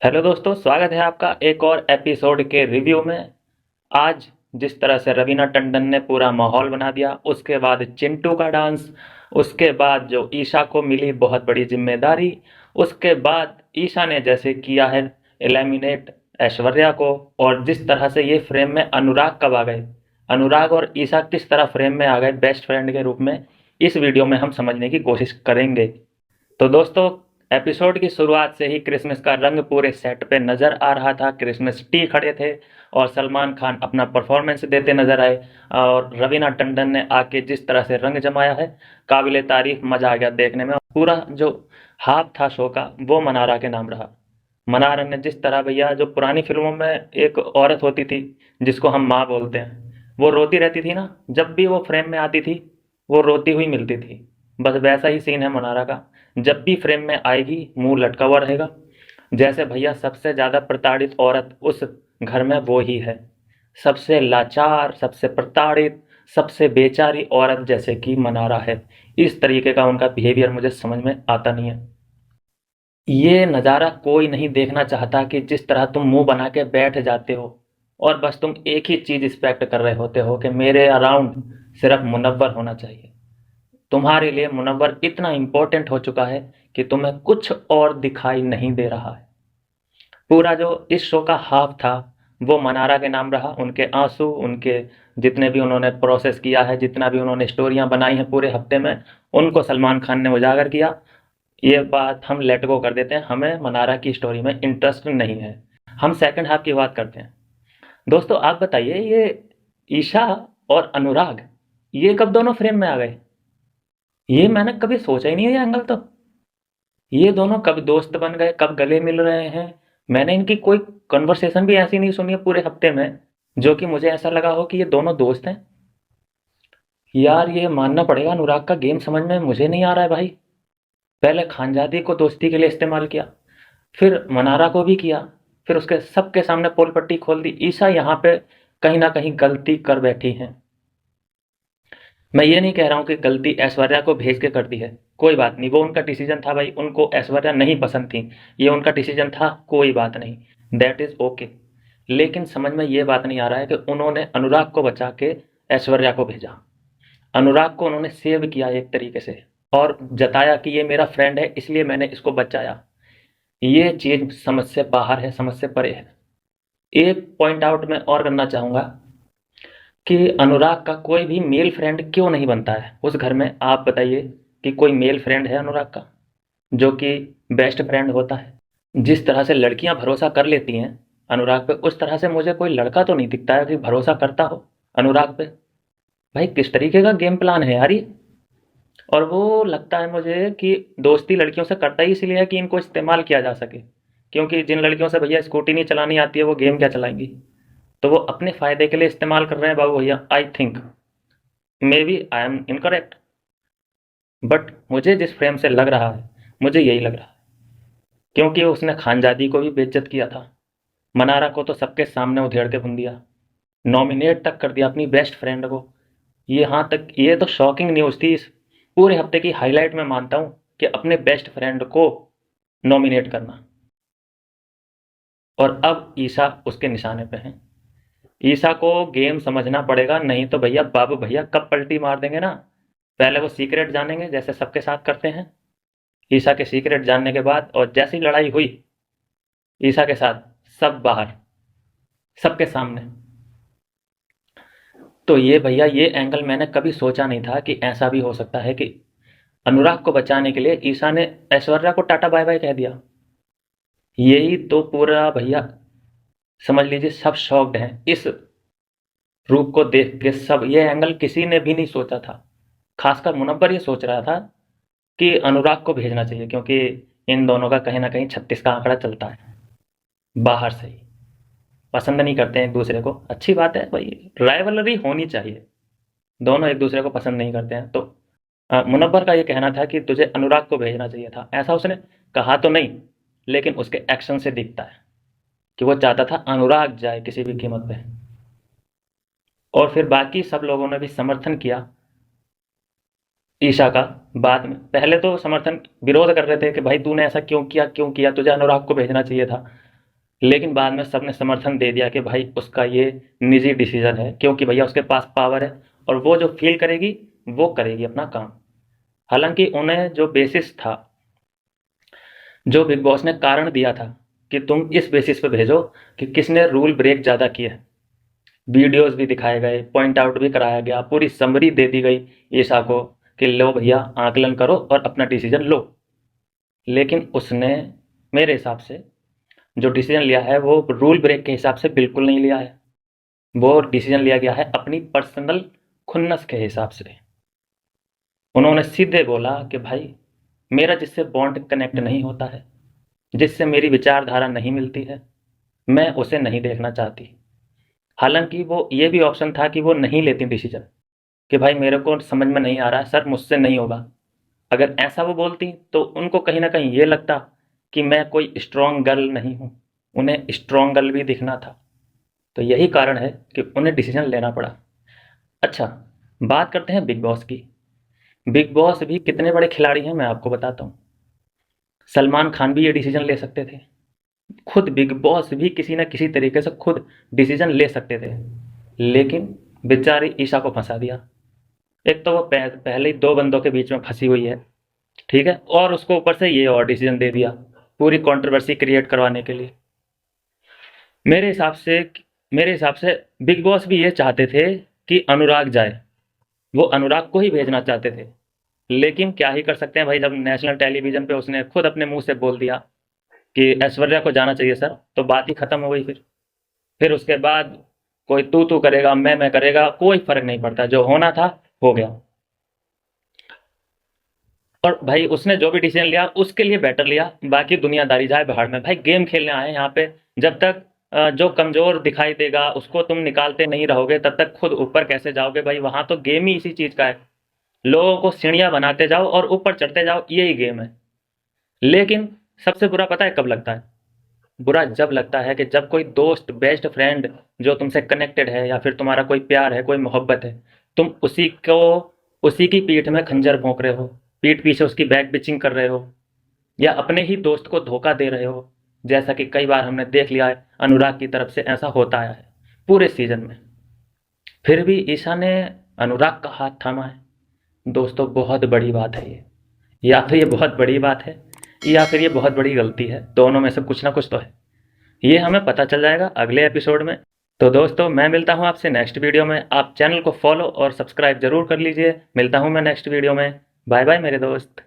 Hello दोस्तों, स्वागत है आपका एक और एपिसोड के रिव्यू में। आज जिस तरह से रवीना टंडन ने पूरा माहौल बना दिया, उसके बाद चिंटू का डांस, उसके बाद जो ईशा को मिली बहुत बड़ी जिम्मेदारी, उसके बाद ईशा ने जैसे किया है एलिमिनेट ऐश्वर्या को, और जिस तरह से ये फ्रेम में अनुराग कब आ गए, अनुराग और ईशा किस तरह फ्रेम में आ गए बेस्ट फ्रेंड के रूप में, इस वीडियो में हम समझने की कोशिश करेंगे। तो दोस्तों, एपिसोड की शुरुआत से ही क्रिसमस का रंग पूरे सेट पे नजर आ रहा था। क्रिसमस ट्री खड़े थे और सलमान खान अपना परफॉर्मेंस देते नजर आए, और रवीना टंडन ने आके जिस तरह से रंग जमाया है, काबिले तारीफ, मजा आ गया देखने में। पूरा जो हाफ था शो का वो मनारा के नाम रहा। मनारा ने जिस तरह, भैया, जो पुरानी फिल्मों में एक औरत होती थी जिसको हम माँ बोलते हैं, वो रोती रहती थी ना, जब भी वो फ्रेम में आती थी वो रोती हुई मिलती थी। बस वैसा ही सीन है मनारा का। जब भी फ्रेम में आएगी मुंह लटका हुआ रहेगा, जैसे भैया सबसे ज्यादा प्रताड़ित औरत उस घर में वो ही है। सबसे लाचार, सबसे प्रताड़ित, सबसे बेचारी औरत जैसे कि मनारा है। इस तरीके का उनका बिहेवियर मुझे समझ में आता नहीं है। ये नज़ारा कोई नहीं देखना चाहता कि जिस तरह तुम मुंह बना के बैठ जाते हो और बस तुम एक ही चीज एक्सपेक्ट कर रहे होते हो कि मेरे अराउंड सिर्फ मुनव्वर होना चाहिए। तुम्हारे लिए मुनव्वर इतना इंपॉर्टेंट हो चुका है कि तुम्हें कुछ और दिखाई नहीं दे रहा है। पूरा जो इस शो का हाफ था वो मनारा के नाम रहा। उनके आंसू, उनके जितने भी उन्होंने प्रोसेस किया है, जितना भी उन्होंने स्टोरियां बनाई हैं पूरे हफ्ते में, उनको सलमान खान ने उजागर किया। ये बात हम लेट गो कर देते हैं, हमें मनारा की स्टोरी में इंटरेस्ट नहीं है। हम सेकंड हाफ की बात करते हैं। दोस्तों, आप बताइए, ये ईशा और अनुराग, ये कब दोनों फ्रेम में आ गए? ये मैंने कभी सोचा ही नहीं है ये एंगल तो। ये दोनों कब दोस्त बन गए, कब गले मिल रहे हैं? मैंने इनकी कोई कन्वर्सेशन भी ऐसी नहीं सुनी है पूरे हफ्ते में जो कि मुझे ऐसा लगा हो कि ये दोनों दोस्त हैं। यार, ये मानना पड़ेगा, अनुराग का गेम समझ में मुझे नहीं आ रहा है भाई। पहले खानजादी को दोस्ती के लिए इस्तेमाल किया, फिर मनारा को भी किया, फिर उसके सबके सामने पोल पट्टी खोल दी। ईशा यहाँ पे कहीं ना कहीं गलती कर बैठी है। मैं ये नहीं कह रहा हूँ कि गलती ऐश्वर्या को भेज के कर दी है, कोई बात नहीं, वो उनका डिसीजन था भाई, उनको ऐश्वर्या नहीं पसंद थी, ये उनका डिसीजन था, कोई बात नहीं, दैट इज ओके। लेकिन समझ में ये बात नहीं आ रहा है कि उन्होंने अनुराग को बचा के ऐश्वर्या को भेजा। अनुराग को उन्होंने सेव किया एक तरीके से, और जताया कि ये मेरा फ्रेंड है इसलिए मैंने इसको बचाया। ये चीज समझ से बाहर है, समझ से परे है। एक पॉइंट आउट मैं और करना चाहूंगा कि अनुराग का कोई भी मेल फ्रेंड क्यों नहीं बनता है उस घर में। आप बताइए कि कोई मेल फ्रेंड है अनुराग का जो कि बेस्ट फ्रेंड होता है? जिस तरह से लड़कियां भरोसा कर लेती हैं अनुराग पे, उस तरह से मुझे कोई लड़का तो नहीं दिखता है कि भरोसा करता हो अनुराग पे। भाई, किस तरीके का गेम प्लान है यार ये। और वो लगता है मुझे कि दोस्ती लड़कियों से करता ही इसलिए है कि इनको इस्तेमाल किया जा सके, क्योंकि जिन लड़कियों से भैया स्कूटी नहीं चलानी आती है वो गेम क्या चलाएंगी। तो वो अपने फायदे के लिए इस्तेमाल कर रहे हैं बाबू भैया, I think. Maybe I am incorrect, but मुझे जिस फ्रेम से लग रहा है मुझे यही लग रहा है, क्योंकि उसने खानजादी को भी बेइज्जत किया था। मनारा को तो सबके सामने उधेड़ के भून दिया, नॉमिनेट तक कर दिया अपनी बेस्ट फ्रेंड को। यहाँ तक, ये तो शॉकिंग न्यूज़ थी, इस पूरे हफ्ते की हाईलाइट मैं मानता हूँ कि अपने बेस्ट फ्रेंड को नॉमिनेट करना। और अब ईशा उसके निशाने पे है। ईशा को गेम समझना पड़ेगा, नहीं तो भैया, बाबू भैया कब पलटी मार देंगे ना। पहले वो सीक्रेट जानेंगे जैसे सबके साथ करते हैं। ईशा के सीक्रेट जानने के बाद और जैसी लड़ाई हुई ईशा के साथ, सब बाहर, सबके सामने। तो ये भैया, ये एंगल मैंने कभी सोचा नहीं था कि ऐसा भी हो सकता है कि अनुराग को बचाने के लिए ईशा ने ऐश्वर्या को टाटा बाय बाय कह दिया। यही तो पूरा भैया, समझ लीजिए सब शॉक्ड हैं इस रूप को देख के। सब, ये एंगल किसी ने भी नहीं सोचा था। खासकर मुनव्वर ये सोच रहा था कि अनुराग को भेजना चाहिए, क्योंकि इन दोनों का कहीं ना कहीं 36 का आंकड़ा चलता है बाहर से ही। पसंद नहीं करते हैं एक दूसरे को, अच्छी बात है भाई, राइवलरी होनी चाहिए। दोनों एक दूसरे को पसंद नहीं करते हैं तो मुनव्वर का ये कहना था कि तुझे अनुराग को भेजना चाहिए था। ऐसा उसने कहा तो नहीं, लेकिन उसके एक्शन से दिखता है कि वो चाहता था अनुराग जाए किसी भी कीमत पे। और फिर बाकी सब लोगों ने भी समर्थन किया ईशा का। बाद में पहले तो समर्थन, विरोध कर रहे थे कि भाई तूने ऐसा क्यों किया, क्यों किया, तुझे अनुराग को भेजना चाहिए था। लेकिन बाद में सबने समर्थन दे दिया कि भाई उसका ये निजी डिसीजन है, क्योंकि भैया उसके पास पावर है और वो जो फील करेगी वो करेगी अपना काम। हालांकि उन्हें जो बेसिस था, जो बिग बॉस ने कारण दिया था कि तुम इस बेसिस पे भेजो कि किसने रूल ब्रेक ज़्यादा किया, वीडियोस भी दिखाए गए, पॉइंट आउट भी कराया गया, पूरी समरी दे दी गई ईशा को कि लो भैया आकलन करो और अपना डिसीजन लो। लेकिन उसने मेरे हिसाब से जो डिसीजन लिया है वो रूल ब्रेक के हिसाब से बिल्कुल नहीं लिया है। वो डिसीजन लिया गया है अपनी पर्सनल खुन्नस के हिसाब से। उन्होंने सीधे बोला कि भाई मेरा जिससे बॉन्ड कनेक्ट नहीं होता है, जिससे मेरी विचारधारा नहीं मिलती है, मैं उसे नहीं देखना चाहती। हालांकि वो ये भी ऑप्शन था कि वो नहीं लेती डिसीजन कि भाई मेरे को समझ में नहीं आ रहा है सर, मुझसे नहीं होगा। अगर ऐसा वो बोलती तो उनको कहीं ना कहीं ये लगता कि मैं कोई स्ट्रॉन्ग गर्ल नहीं हूँ, उन्हें स्ट्रॉन्ग गर्ल भी दिखना था। तो यही कारण है कि उन्हें डिसीजन लेना पड़ा। अच्छा, बात करते हैं बिग बॉस की। बिग बॉस भी कितने बड़े खिलाड़ी हैं मैं आपको बताता हूँ। सलमान खान भी ये डिसीजन ले सकते थे, खुद बिग बॉस भी किसी न किसी तरीके से खुद डिसीजन ले सकते थे, लेकिन बेचारी ईशा को फंसा दिया। एक तो वो पहले ही दो बंदों के बीच में फंसी हुई है, ठीक है, और उसको ऊपर से ये और डिसीजन दे दिया पूरी कंट्रोवर्सी क्रिएट करवाने के लिए। मेरे हिसाब से मेरे हिसाब से बिग बॉस भी ये चाहते थे कि अनुराग जाए, वो अनुराग को ही भेजना चाहते थे। लेकिन क्या ही कर सकते हैं भाई, जब नेशनल टेलीविजन पे उसने खुद अपने मुंह से बोल दिया कि ऐश्वर्या को जाना चाहिए सर, तो बात ही खत्म हो गई। फिर उसके बाद कोई तू करेगा, मैं करेगा, कोई फर्क नहीं पड़ता, जो होना था हो गया। और भाई उसने जो भी डिसीजन लिया उसके लिए बेटर लिया, बाकी दुनियादारी जाए बाहर में। भाई गेम खेलने आए हैं यहाँ पे, जब तक जो कमजोर दिखाई देगा उसको तुम निकालते नहीं रहोगे तब तक खुद ऊपर कैसे जाओगे भाई। वहां तो गेम ही इसी चीज का है, लोगों को सीढ़ियां बनाते जाओ और ऊपर चढ़ते जाओ, यही गेम है। लेकिन सबसे बुरा पता है कब लगता है? बुरा जब लगता है कि जब कोई दोस्त, बेस्ट फ्रेंड जो तुमसे कनेक्टेड है, या फिर तुम्हारा कोई प्यार है, कोई मोहब्बत है, तुम उसी की पीठ में खंजर भोंक रहे हो, पीठ पीछे उसकी बैक बिचिंग कर रहे हो, या अपने ही दोस्त को धोखा दे रहे हो, जैसा कि कई बार हमने देख लिया है अनुराग की तरफ से ऐसा होता आया है पूरे सीजन में। फिर भी ईशा ने अनुराग का हाथ थामा है। दोस्तों बहुत बड़ी बात है ये, या तो ये बहुत बड़ी बात है या फिर ये बहुत बड़ी गलती है, दोनों में से कुछ ना कुछ तो है। ये हमें पता चल जाएगा अगले एपिसोड में। तो दोस्तों मैं मिलता हूँ आपसे नेक्स्ट वीडियो में। आप चैनल को फॉलो और सब्सक्राइब जरूर कर लीजिए। मिलता हूँ मैं नेक्स्ट वीडियो में। बाय बाय मेरे दोस्त।